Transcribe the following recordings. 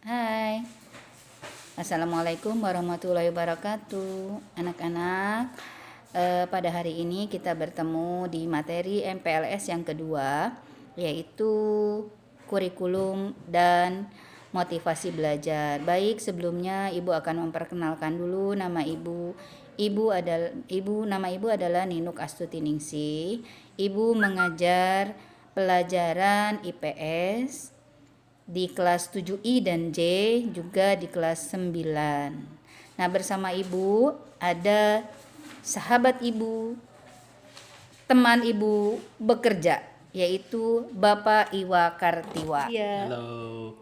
Hai, Assalamualaikum warahmatullahi wabarakatuh. Anak-anak, pada hari ini kita bertemu di materi MPLS yang kedua, yaitu kurikulum dan motivasi belajar. Baik, sebelumnya Ibu akan memperkenalkan dulu nama Ibu. Nama Ibu adalah Ninuk Astuti Ningsih. Ibu mengajar pelajaran IPS di kelas 7I dan J, juga di kelas 9. Nah, bersama Ibu ada sahabat Ibu, teman Ibu bekerja, yaitu Bapak Iwa Kartiwa. Halo.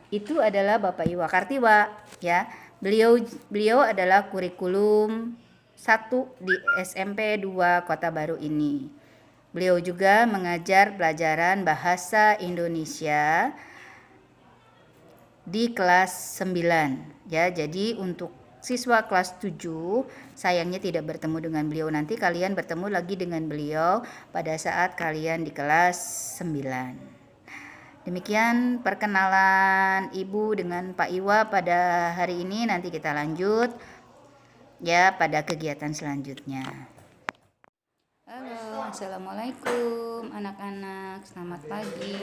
Itu adalah Bapak Iwa Kartiwa, ya. Beliau adalah kurikulum 1 di SMP 2 Kota Baru ini. Beliau juga mengajar pelajaran bahasa Indonesia di kelas 9, ya. Jadi untuk siswa kelas 7 sayangnya tidak bertemu dengan beliau. Nanti kalian bertemu lagi dengan beliau pada saat kalian di kelas 9. Demikian perkenalan Ibu dengan Pak Iwa pada hari ini. Nanti kita lanjut ya pada kegiatan selanjutnya. Halo, assalamualaikum anak-anak, selamat pagi.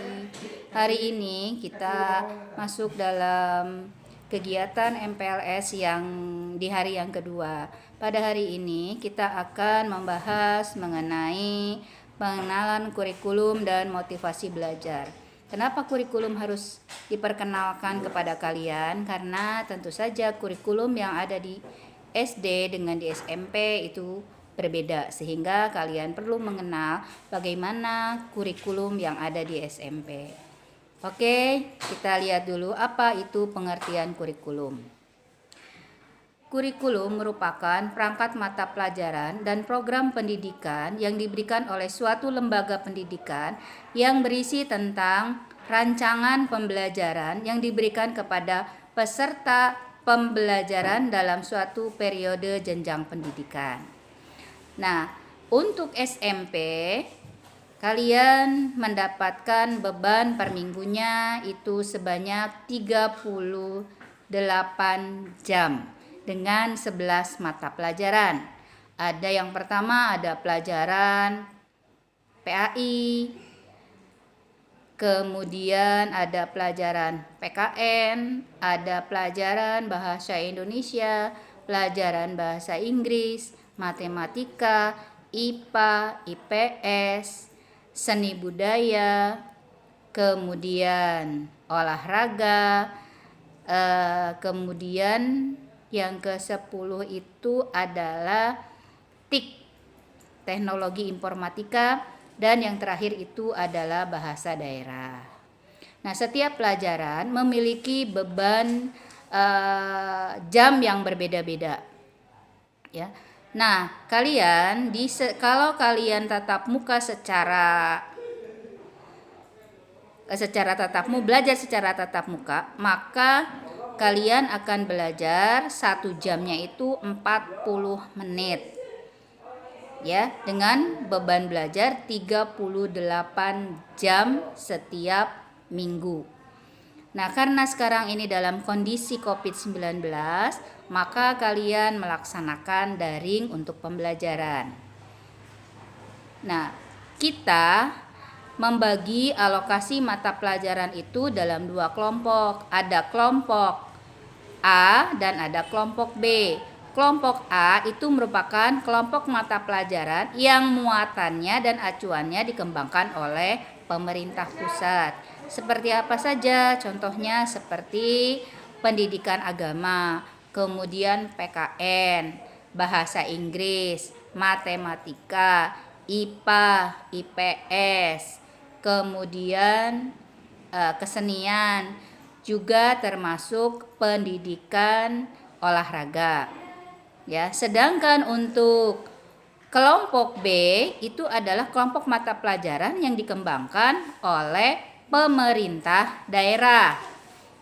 Hari ini kita masuk dalam kegiatan MPLS yang di hari yang kedua. Pada hari ini kita akan membahas mengenai pengenalan kurikulum dan motivasi belajar. Kenapa kurikulum harus diperkenalkan kepada kalian? Karena tentu saja kurikulum yang ada di SD dengan di SMP itu berbeda, sehingga kalian perlu mengenal bagaimana kurikulum yang ada di SMP. Oke, kita lihat dulu apa itu pengertian kurikulum. Kurikulum merupakan perangkat mata pelajaran dan program pendidikan yang diberikan oleh suatu lembaga pendidikan yang berisi tentang rancangan pembelajaran yang diberikan kepada peserta pembelajaran dalam suatu periode jenjang pendidikan. Nah, untuk SMP kalian mendapatkan beban per minggunya itu sebanyak 38 jam dengan 11 mata pelajaran. Ada yang pertama ada pelajaran PAI, kemudian ada pelajaran PKN, ada pelajaran bahasa Indonesia, pelajaran bahasa Inggris, matematika, IPA, IPS, seni budaya, kemudian olahraga, kemudian yang ke-10 itu adalah TIK, teknologi informatika, dan yang terakhir itu adalah bahasa daerah. Nah, setiap pelajaran memiliki beban jam yang berbeda-beda, ya. Nah, kalau kalian tatap muka belajar secara tatap muka, maka kalian akan belajar 1 jamnya itu 40 menit. Ya, dengan beban belajar 38 jam setiap minggu. Nah, karena sekarang ini dalam kondisi COVID-19, maka kalian melaksanakan daring untuk pembelajaran. Nah, kita membagi alokasi mata pelajaran itu dalam 2 kelompok. Ada kelompok A dan ada kelompok B. Kelompok A itu merupakan kelompok mata pelajaran yang muatannya dan acuannya dikembangkan oleh pemerintah pusat. Seperti apa saja? Contohnya seperti pendidikan agama, kemudian PKN, bahasa Inggris, matematika, IPA, IPS, kemudian kesenian, juga termasuk pendidikan olahraga. Ya, sedangkan untuk kelompok B itu adalah kelompok mata pelajaran yang dikembangkan oleh pemerintah daerah.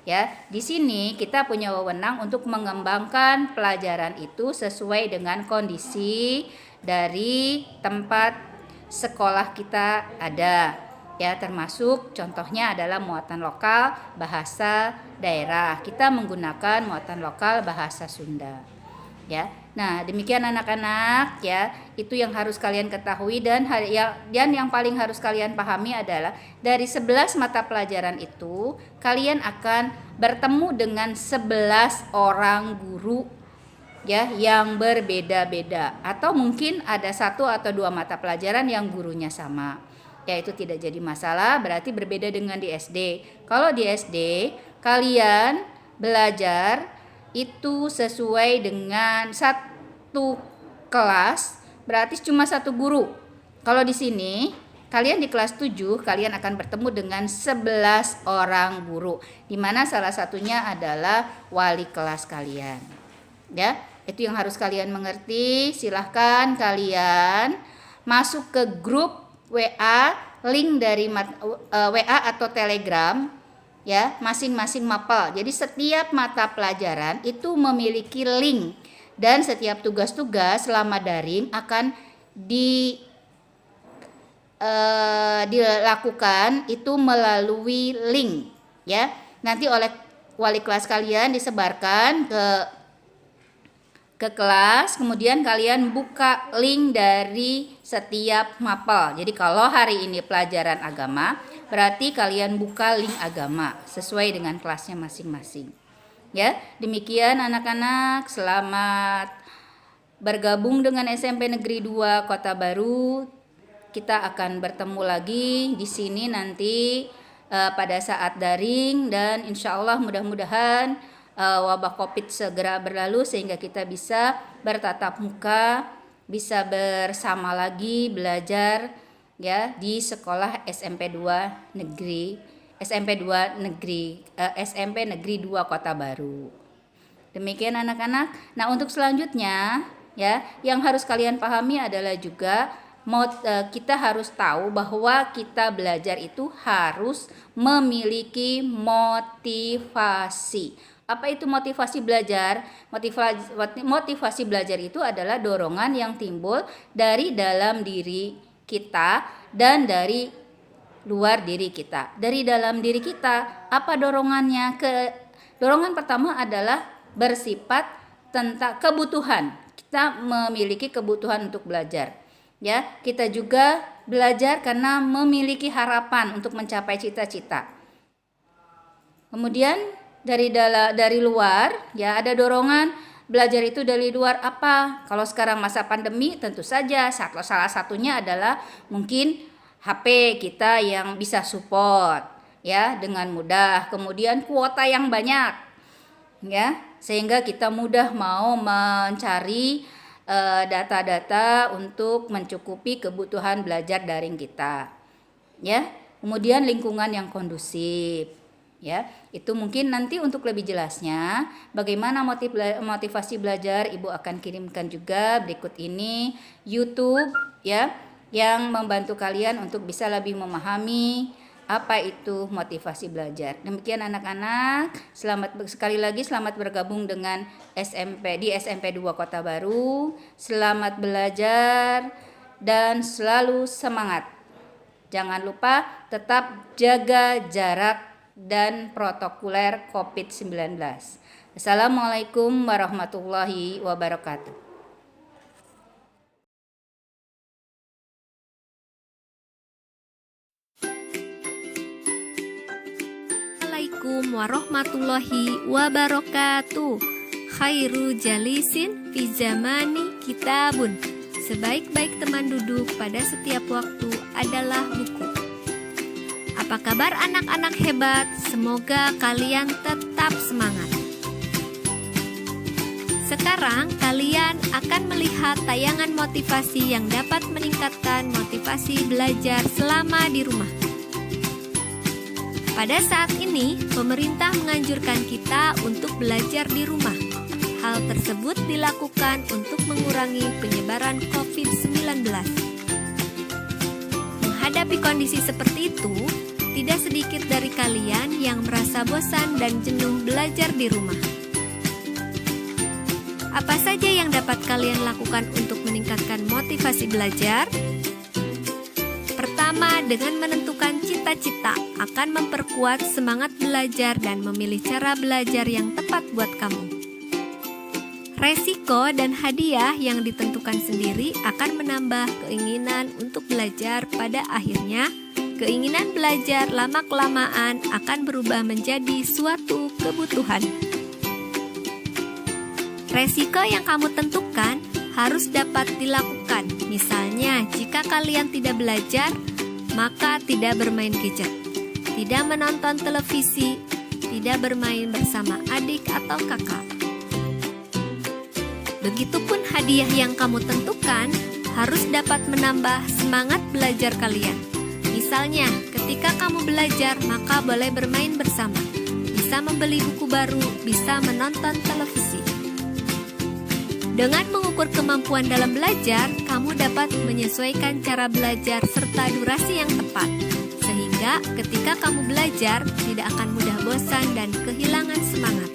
Ya, di sini kita punya wewenang untuk mengembangkan pelajaran itu sesuai dengan kondisi dari tempat sekolah kita ada. Ya, termasuk contohnya adalah muatan lokal bahasa daerah. Kita menggunakan muatan lokal bahasa Sunda. Ya. Nah, demikian anak-anak ya. Itu yang harus kalian ketahui dan yang paling harus kalian pahami adalah dari 11 mata pelajaran itu kalian akan bertemu dengan 11 orang guru ya yang berbeda-beda, atau mungkin ada 1 atau 2 mata pelajaran yang gurunya sama. Ya, itu tidak jadi masalah, berarti berbeda dengan di SD. Kalau di SD kalian belajar itu sesuai dengan satu kelas, berarti cuma 1 guru. Kalau di sini kalian di kelas 7 kalian akan bertemu dengan 11 orang guru, di mana salah satunya adalah wali kelas kalian. Ya, itu yang harus kalian mengerti. Silahkan kalian masuk ke grup WA, link dari WA atau Telegram ya, masing-masing mapel. Jadi setiap mata pelajaran itu memiliki link dan setiap tugas-tugas selama daring akan dilakukan itu melalui link ya. Nanti oleh wali kelas kalian disebarkan ke kelas, kemudian kalian buka link dari setiap mapel. Jadi kalau hari ini pelajaran agama, berarti kalian buka link agama sesuai dengan kelasnya masing-masing. Ya, demikian anak-anak, selamat bergabung dengan SMP Negeri 2 Kota Baru. Kita akan bertemu lagi di sini nanti pada saat daring, dan insya Allah mudah-mudahan wabah COVID segera berlalu sehingga kita bisa bertatap muka, bisa bersama lagi belajar ya di sekolah SMP Negeri 2 Kota Baru. Demikian anak-anak. Nah, untuk selanjutnya ya, yang harus kalian pahami adalah juga kita harus tahu bahwa kita belajar itu harus memiliki motivasi. Apa itu motivasi belajar? Motivasi belajar itu adalah dorongan yang timbul dari dalam diri kita dan dari luar diri kita. Dari dalam diri kita, apa dorongannya? Dorongan pertama adalah bersifat tentang kebutuhan. Kita memiliki kebutuhan untuk belajar. Ya, kita juga belajar karena memiliki harapan untuk mencapai cita-cita. Kemudian dari luar ya, ada dorongan belajar itu dari luar apa? Kalau sekarang masa pandemi tentu saja salah satunya adalah mungkin HP kita yang bisa support ya dengan mudah, kemudian kuota yang banyak ya, sehingga kita mudah mau mencari data-data untuk mencukupi kebutuhan belajar daring kita ya. Kemudian lingkungan yang kondusif ya, itu mungkin nanti untuk lebih jelasnya bagaimana motivasi belajar, Ibu akan kirimkan juga berikut ini YouTube ya, yang membantu kalian untuk bisa lebih memahami apa itu motivasi belajar. Demikian anak-anak, sekali lagi selamat bergabung dengan di SMP 2 Kota Baru. Selamat belajar dan selalu semangat. Jangan lupa tetap jaga jarak dan protokoler COVID-19. Assalamualaikum warahmatullahi wabarakatuh. Assalamualaikum warahmatullahi wabarakatuh. Khairu jalisin fi zamani kitabun. Sebaik-baik teman duduk pada setiap waktu adalah buku. Apa kabar anak-anak hebat? Semoga kalian tetap semangat. Sekarang kalian akan melihat tayangan motivasi yang dapat meningkatkan motivasi belajar selama di rumah. Pada saat ini, pemerintah menganjurkan kita untuk belajar di rumah. Hal tersebut dilakukan untuk mengurangi penyebaran COVID-19. Menghadapi kondisi seperti itu, tidak sedikit dari kalian yang merasa bosan dan jenuh belajar di rumah. Apa saja yang dapat kalian lakukan untuk meningkatkan motivasi belajar? Pertama, dengan menentukan cita-cita akan memperkuat semangat belajar dan memilih cara belajar yang tepat buat kamu. Resiko dan hadiah yang ditentukan sendiri akan menambah keinginan untuk belajar. Pada akhirnya, keinginan belajar lama-kelamaan akan berubah menjadi suatu kebutuhan. Resiko yang kamu tentukan harus dapat dilakukan. Misalnya, jika kalian tidak belajar, maka tidak bermain gadget, tidak menonton televisi, tidak bermain bersama adik atau kakak. Begitupun hadiah yang kamu tentukan harus dapat menambah semangat belajar kalian. Misalnya, ketika kamu belajar, maka boleh bermain bersama, bisa membeli buku baru, bisa menonton televisi. Dengan mengukur kemampuan dalam belajar, kamu dapat menyesuaikan cara belajar serta durasi yang tepat, sehingga ketika kamu belajar tidak akan mudah bosan dan kehilangan semangat.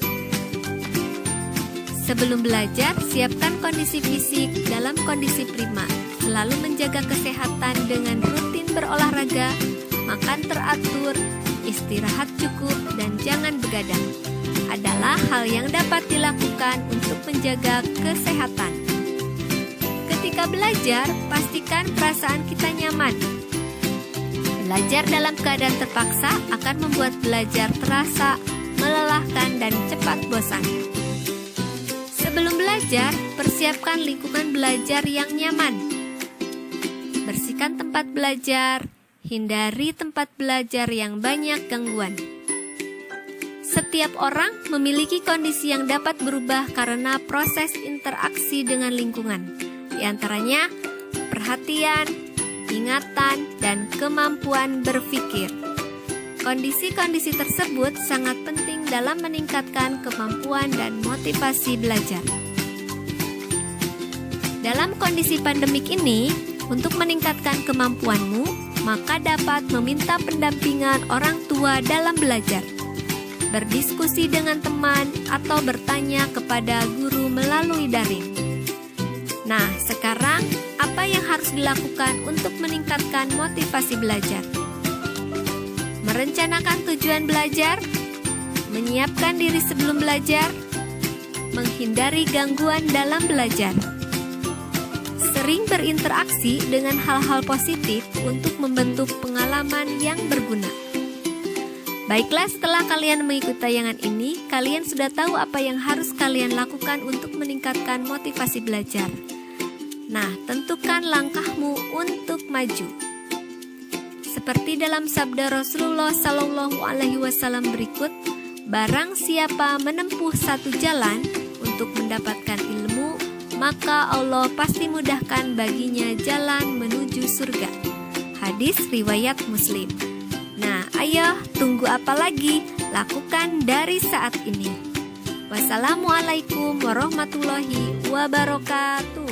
Sebelum belajar, siapkan kondisi fisik dalam kondisi prima. Selalu menjaga kesehatan dengan rutin berolahraga, makan teratur, istirahat cukup, dan jangan begadang. Adalah hal yang dapat dilakukan untuk menjaga kesehatan. Ketika belajar, pastikan perasaan kita nyaman. Belajar dalam keadaan terpaksa akan membuat belajar terasa melelahkan dan cepat bosan. Sebelum belajar, persiapkan lingkungan belajar yang nyaman. Bersihkan tempat belajar, hindari tempat belajar yang banyak gangguan. Setiap orang memiliki kondisi yang dapat berubah karena proses interaksi dengan lingkungan. Di antaranya, perhatian, ingatan, dan kemampuan berpikir. Kondisi-kondisi tersebut sangat penting dalam meningkatkan kemampuan dan motivasi belajar. Dalam kondisi pandemik ini, untuk meningkatkan kemampuanmu, maka dapat meminta pendampingan orang tua dalam belajar, berdiskusi dengan teman, atau bertanya kepada guru melalui daring. Nah, sekarang apa yang harus dilakukan untuk meningkatkan motivasi belajar? Merencanakan tujuan belajar, menyiapkan diri sebelum belajar, menghindari gangguan dalam belajar. Sering berinteraksi dengan hal-hal positif untuk membentuk pengalaman yang berguna. Baiklah, setelah kalian mengikuti tayangan ini, kalian sudah tahu apa yang harus kalian lakukan untuk meningkatkan motivasi belajar. Nah, tentukan langkahmu untuk maju. Seperti dalam sabda Rasulullah Shallallahu Alaihi Wasallam berikut, barang siapa menempuh satu jalan untuk mendapatkan ilmu, maka Allah pasti mudahkan baginya jalan menuju surga. Hadis riwayat Muslim. Nah, ayo, tunggu apa lagi? Lakukan dari saat ini. Wassalamualaikum warahmatullahi wabarakatuh.